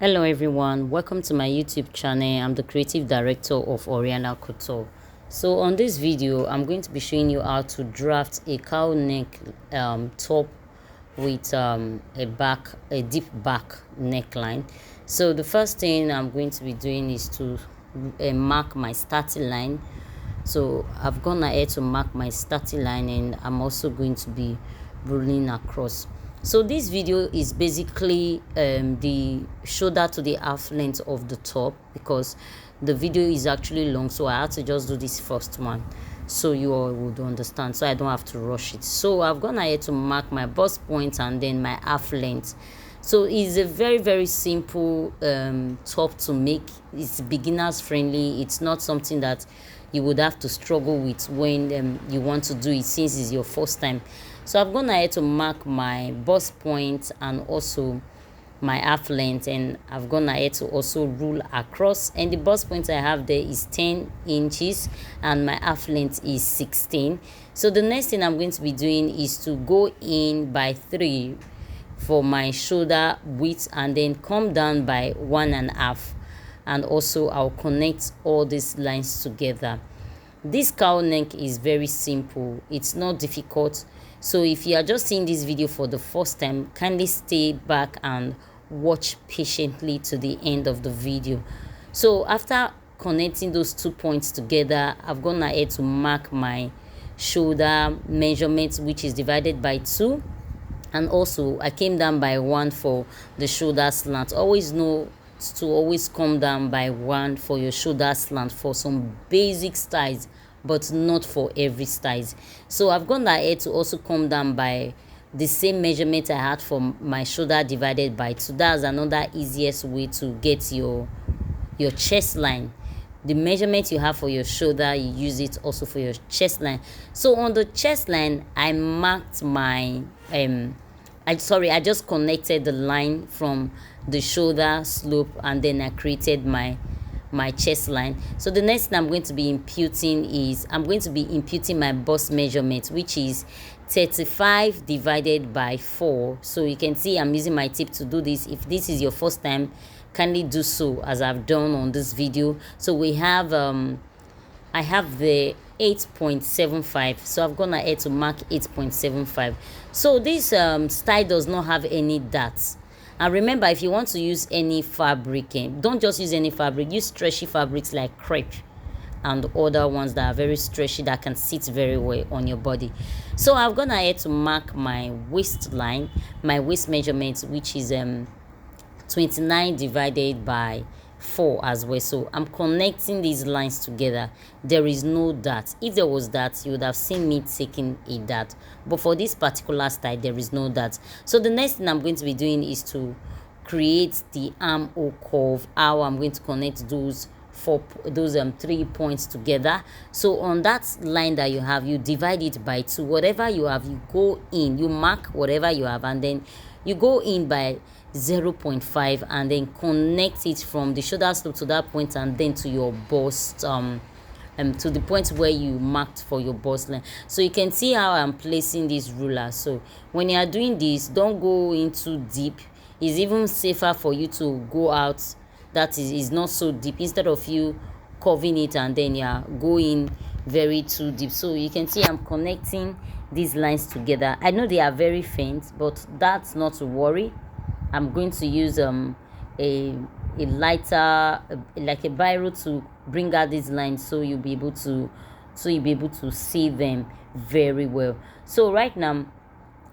Hello everyone, welcome to my YouTube channel. I'm the creative director of ORIANA Couture. So on this video, I'm going to be showing you how to draft a cowl neck top with a deep back neckline. So the first thing I'm going to be doing is to mark my starting line. So I've gone ahead to mark my starting line, and I'm also going to be ruling across. So this video is basically the shoulder to the half length of the top, because the video is actually long, so I had to just do this first one so you all would understand, so I don't have to rush it. So I've gone ahead to mark my bust point and then my half length. So it's a very simple top to make. It's beginners friendly. It's not something that you would have to struggle with when you want to do it, since it's your first time. So I've gone ahead to mark my bust point and also my half length, and I've gone ahead to also rule across, and the bust point I have there is 10 inches and my half length is 16. So the next thing I'm going to be doing is to go in by 3 for my shoulder width and then come down by 1.5, and also I'll connect all these lines together. This cowl neck is very simple, it's not difficult. So if you are just seeing this video for the first time, kindly stay back and watch patiently to the end of the video. So after connecting those 2 points together, I've gone ahead to mark my shoulder measurement, which is divided by 2, and also I came down by 1 for the shoulder slant. Always know to always come down by 1 for your shoulder slant for some basic styles, but not for every styles. So I've gone ahead to also come down by the same measurement I had for my shoulder divided by 2. That's another easiest way to get your chest line. The measurement you have for your shoulder, you use it also for your chest line. So on the chest line, I marked my I just connected the line from the shoulder slope, and then I created my chest line. So the next thing I'm going to be imputing is my bust measurement, which is 35 divided by 4. So you can see I'm using my tip to do this. If this is your first time, kindly do so as I've done on this video. So we have I have the 8.75, so I've gone ahead to mark 8.75. so this style does not have any darts. And remember, if you want to use any fabric, don't just use any fabric, use stretchy fabrics like crepe and other ones that are very stretchy, that can sit very well on your body. So I've gone ahead to mark my waistline, my waist measurement, which is 29 divided by 4 as well. So I'm connecting these lines together. There is no dart. If there was that, you would have seen me taking a dart, but for this particular style there is no dart. So the next thing I'm going to be doing is to create the armhole curve, how I'm going to connect those 3 points together. So on that line that you have, you divide it by 2. Whatever you have, you go in, you mark whatever you have, and then you go in by 0.5 and then connect it from the shoulder slope to that point, and then to your bust, to the point where you marked for your bust line. So you can see how I'm placing this ruler. So when you are doing this, don't go in too deep. It's even safer for you to go out that is not so deep, instead of you curving it and then going very too deep. So you can see I'm connecting these lines together. I know they are very faint, but that's not to worry. I'm going to use a lighter, like a biro, to bring out these lines, so you'll be able to see them very well. So right now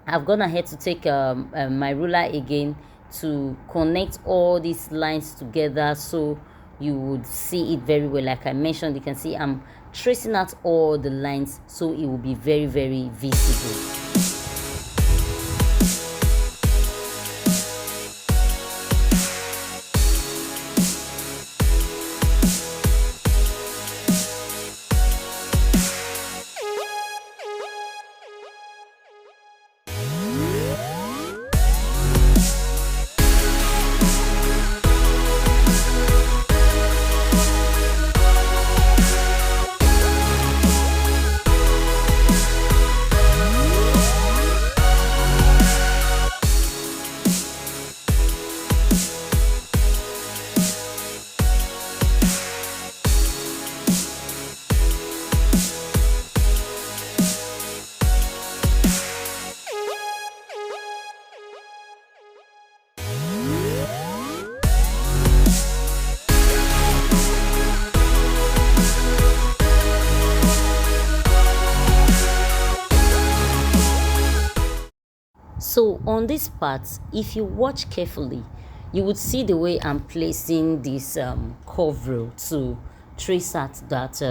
I've gone ahead to take my ruler again to connect all these lines together, so you would see it very well. Like I mentioned, you can see I'm tracing out all the lines, so it will be very visible. on this part, if you watch carefully, you would see the way I'm placing this coverall to trace out that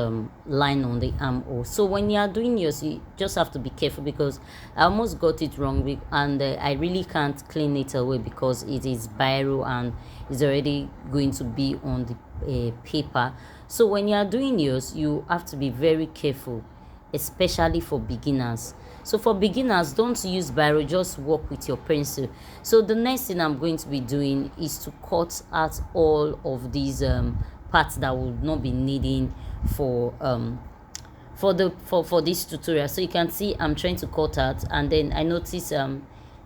line on the armhole. So when you are doing yours, you just have to be careful, because I almost got it wrong, and I really can't clean it away because it is biro and it's already going to be on the paper. So when you are doing yours, you have to be very careful, especially for beginners. So for beginners, don't use biro, just work with your pencil. So the next thing I'm going to be doing is to cut out all of these parts that will not be needing for this tutorial. So you can see I'm trying to cut out, and then I notice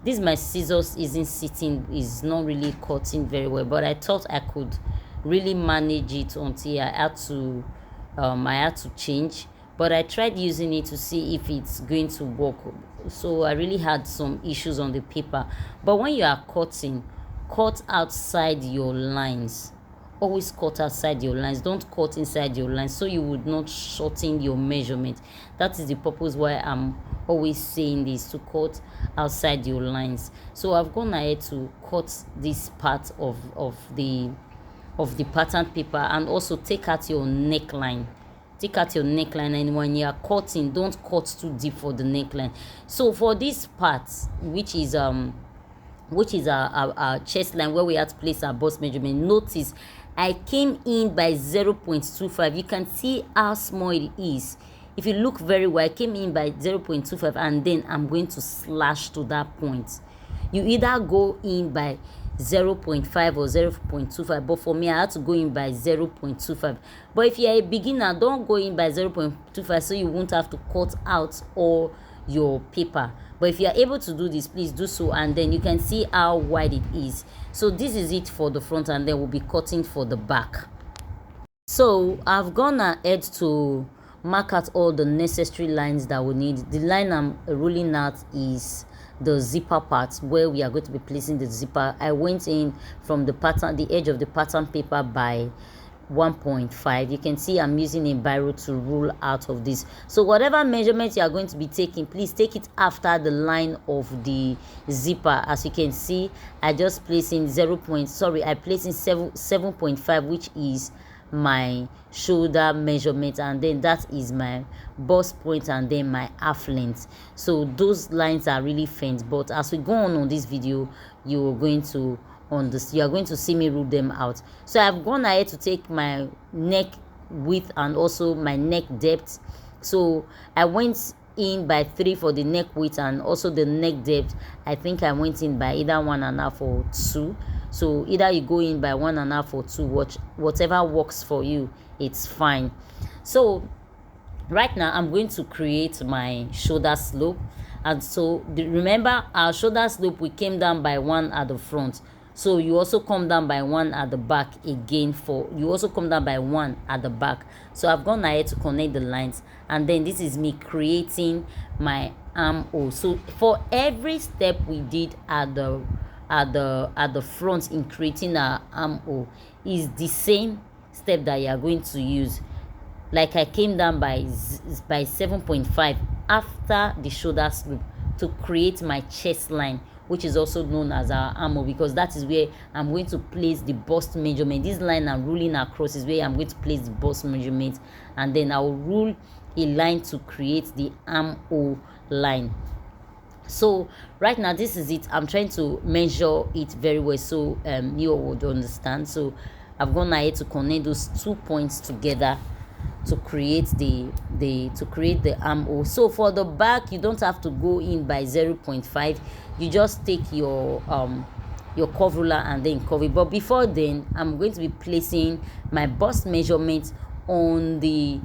this my scissors is not really cutting very well, but I thought I could really manage it until I had to change. But I tried using it to see if it's going to work. So I really had some issues on the paper. But when you are cutting, cut outside your lines. Always cut outside your lines. Don't cut inside your lines, so you would not shorten your measurement. That is the purpose why I'm always saying this, to cut outside your lines. So I've gone ahead to cut this part of the pattern paper, and also take out your neckline. Take out your neckline, and when you are cutting, don't cut too deep for the neckline. So for this part, which is our chest line, where we have to place our bust measurement, notice I came in by 0.25. You can see how small it is. If you look very well, I came in by 0.25, and then I'm going to slash to that point. You either go in by 0.5 or 0.25, but for me I had to go in by 0.25. But if you're a beginner, don't go in by 0.25, so you won't have to cut out all your paper. But if you are able to do this, please do so, and then you can see how wide it is. So this is it for the front, and then we'll be cutting for the back. So I've gone ahead to mark out all the necessary lines that we need. The line I'm ruling out is the zipper part, where we are going to be placing the zipper. I went in from the edge of the pattern paper by 1.5. You can see I'm using a biro to rule out of this. So whatever measurement you are going to be taking, please take it after the line of the zipper. As you can see, I just placed in I placed in 7.5, which is my shoulder measurement, and then that is my bust point, and then my half length. So those lines are really faint, but as we go on this video, you are going to see me rule them out. So I've gone ahead to take my neck width and also my neck depth. So I went in by 3 for the neck width, and also the neck depth, I think I went in by either 1.5 or 2. So either you go in by 1.5 or 2, whatever works for you, it's fine. So right now I'm going to create my shoulder slope. And so remember, our shoulder slope, we came down by 1 at the front. So you also come down by 1 at the back again. You also come down by 1 at the back. So I've gone ahead to connect the lines, and then this is me creating my armhole. So for every step we did at the front in creating our armhole is the same step that you are going to use. Like I came down by 7.5 after the shoulder slope to create my chest line, which is also known as our armhole, because that is where I'm going to place the bust measurement. This line I'm ruling across is where I'm going to place the bust measurement, and then I will rule a line to create the armhole line. So right now, this is it. I'm trying to measure it very well, so you would understand. So I've gone ahead to connect those 2 points together to create the armhole. So for the back, you don't have to go in by 0.5. You just take your curve ruler and then curve it. But before then, I'm going to be placing my bust measurement on the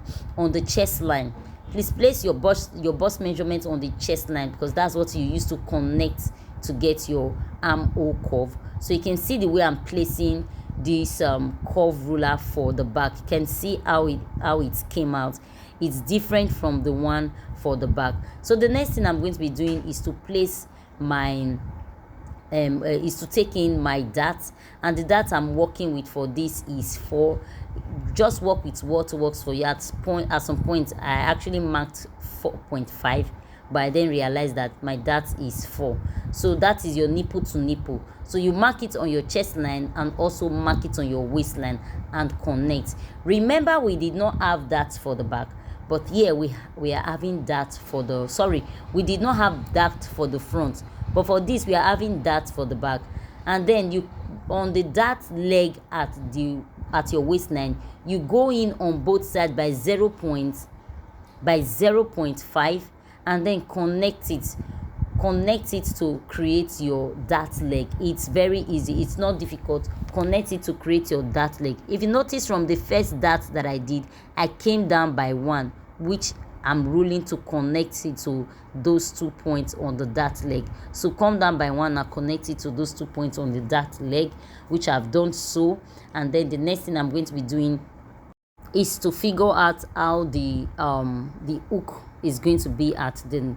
chest line. Please place your bust measurement on the chest line, because that's what you use to connect to get your armhole curve. So you can see the way I'm placing this curve ruler for the back. You can see how it came out. It's different from the one for the back. So the next thing I'm going to be doing is to place my is to take in my dart, and the dart I'm working with for this is 4. Just work with what works for you. At some point I actually marked 4.5, but I then realized that my dart is 4. So that is your nipple to nipple. So you mark it on your chest line and also mark it on your waistline and connect. Remember, we did not have that for the back, but here we are having that for the, sorry, we did not have that for the front, but for this we are having that for the back. And then you, on the dart leg at your waistline, you go in on both sides by 0.5, and then connect it to create your dart leg. It's very easy, it's not difficult. Connect it to create your dart leg. If you notice, from the first dart that I did, I came down by 1, which I'm ruling to connect it to those 2 points on the dart leg. So come down by 1 and connect it to those 2 points on the dart leg, which I've done so. And then the next thing I'm going to be doing is to figure out how the hook is going to be at the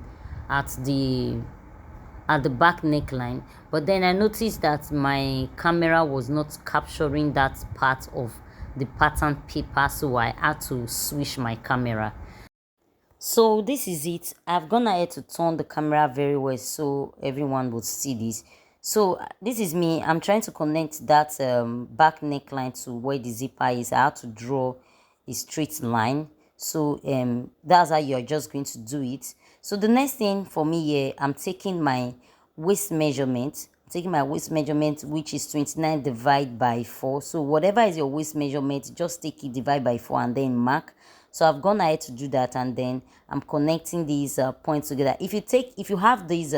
back neckline. But then I noticed that my camera was not capturing that part of the pattern paper, so I had to switch my camera. So this is it. I've gone ahead to turn the camera very well so everyone would see this. So this is me. I'm trying to connect that back neckline to where the zipper is. I have to draw a straight line. So that's how you're just going to do it. So the next thing for me here, I'm taking my waist measurement. Which is 29 divided by 4. So whatever is your waist measurement, just take it, divide by 4, and then mark. So I've gone ahead to do that, and then I'm connecting these points together. If you have these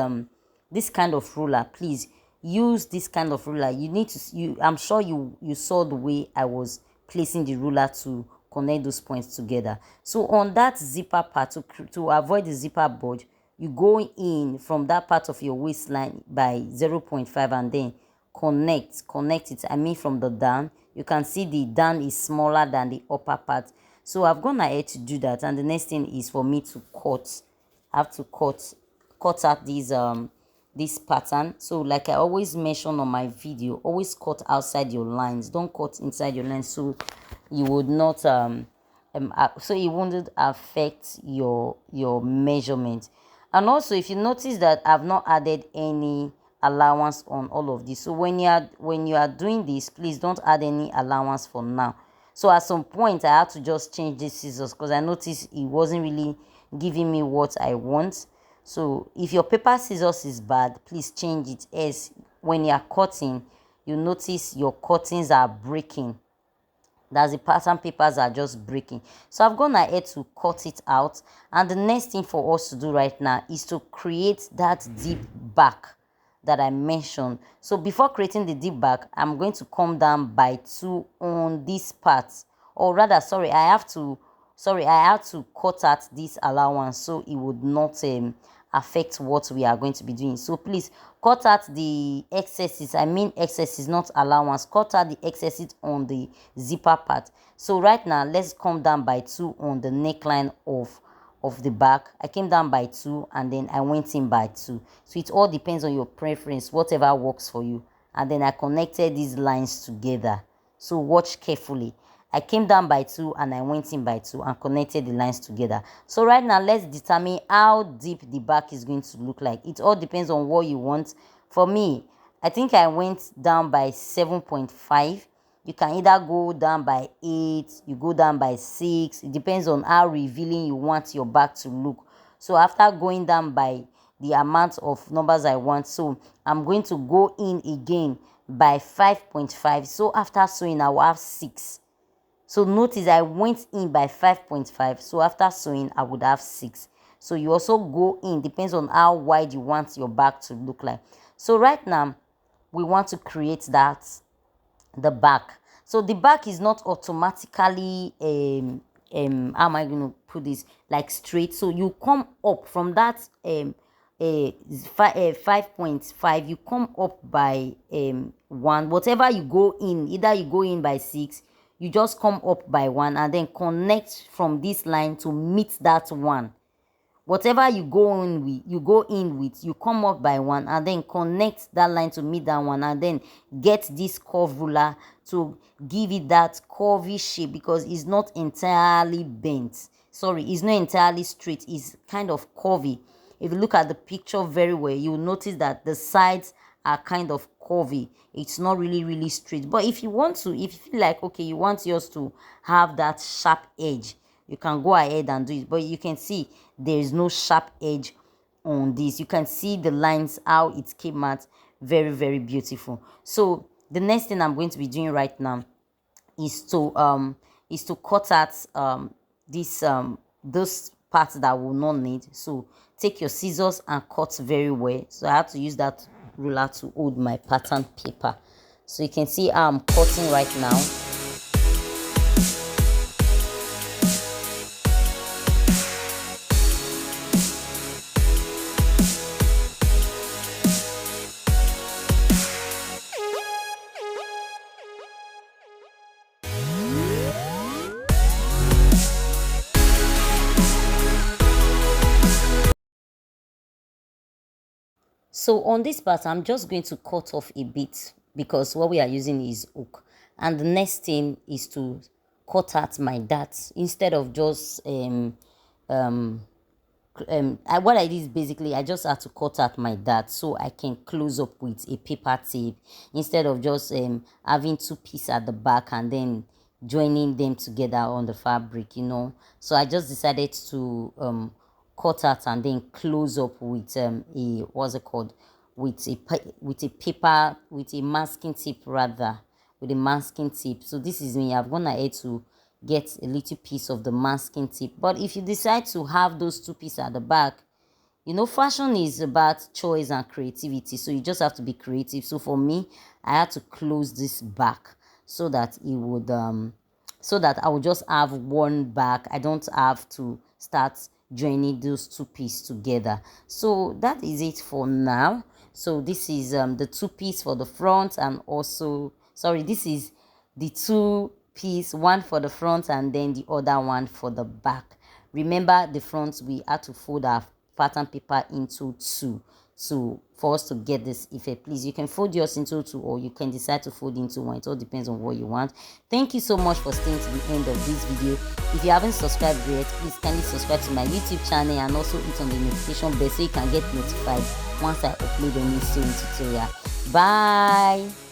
this kind of ruler, please use this kind of ruler. You need to, I'm sure you saw the way I was placing the ruler to connect those points together. So on that zipper part, to avoid the zipper bulge, you go in from that part of your waistline by 0.5 and then connect it. I mean, from the down, you can see the down is smaller than the upper part. So I've gone ahead to do that, and the next thing is for me to cut. I have to cut out this pattern. So like I always mention on my video, always cut outside your lines, don't cut inside your lines, so you would not so it wouldn't affect your measurement. And also, if you notice that I've not added any allowance on all of this, so when you are doing this, please don't add any allowance for now. So at some point I had to just change these scissors because I noticed it wasn't really giving me what I want. So if your paper scissors is bad, please change it, as when you are cutting, you notice your cuttings are breaking. That's the pattern papers are just breaking. So I've gone ahead to cut it out, and the next thing for us to do right now is to create that deep back that I mentioned. So before creating the deep back, I'm going to come down by 2 on this part, or rather, sorry, I have to cut out this allowance so it would not affect what we are going to be doing. So please cut out the excesses. I mean excesses, not allowance. Cut out the excesses on the zipper part. So right now, let's come down by 2 on the neckline of the back. I came down by 2 and then I went in by 2. So it all depends on your preference, whatever works for you. And then I connected these lines together. So watch carefully. I came down by 2 and I went in by 2 and connected the lines together. So right now, let's determine how deep the back is going to look like. It all depends on what you want. For me, I think I went down by 7.5. You can either go down by 8, you go down by 6. It depends on how revealing you want your back to look. So after going down by the amount of numbers I want, so I'm going to go in again by 5.5. So after sewing, I will have 6. So notice I went in by 5.5. So after sewing, I would have 6. So you also go in, depends on how wide you want your back to look like. So right now, we want to create the back. So the back is not automatically how am I going to put this, like straight. So you come up from that 5.5, you come up by 1. Whatever you go in, either you go in by 6, you just come up by 1 and then connect from this line to meet that 1. Whatever you go in with, you come up by 1 and then connect that line to meet that 1, and then get this curve ruler to give it that curvy shape, because it's not entirely bent. Sorry, it's not entirely straight, it's kind of curvy. if you look at the picture very well, you will notice that the sides are kind of curvy. It's not really straight. But if you want to, if you feel like, okay, you want yours to have that sharp edge, you can go ahead and do it. But you can see there is no sharp edge on this. You can see the lines, how it came out very beautiful. So the next thing I'm going to be doing right now is to cut out this those parts that will not need. So take your scissors and cut very well. So I have to use that ruler to hold my pattern paper. So you can see how I'm cutting right now. So on this part, I'm just going to cut off a bit because what we are using is hook. And the next thing is to cut out my darts instead of just what I did is basically I just had to cut out my dart so I can close up with a paper tape instead of just having two pieces at the back and then joining them together on the fabric, you know. So I just decided to cut out and then close up with a what's it called, with a paper, with a masking tape rather, with a masking tape. So this is me. I've gone ahead to get a little piece of the masking tape. But if you decide to have those two pieces at the back, you know, fashion is about choice and creativity. So you just have to be creative. So for me, I had to close this back so that it would so that I would just have one back. I don't have to start joining those two pieces together. So that is it for now. So this is the two piece for the front, and also, sorry, this is the two piece, one for the front and then the other one for the back. Remember, the front we had to fold our pattern paper into two for us to get this effect. Please, you can fold yours into two, or you can decide to fold into one. It all depends on what you want. Thank you so much for staying to the end of this video. If you haven't subscribed yet, please kindly subscribe to my YouTube channel and also hit on the notification bell so you can get notified once I upload a new sewing tutorial. Bye.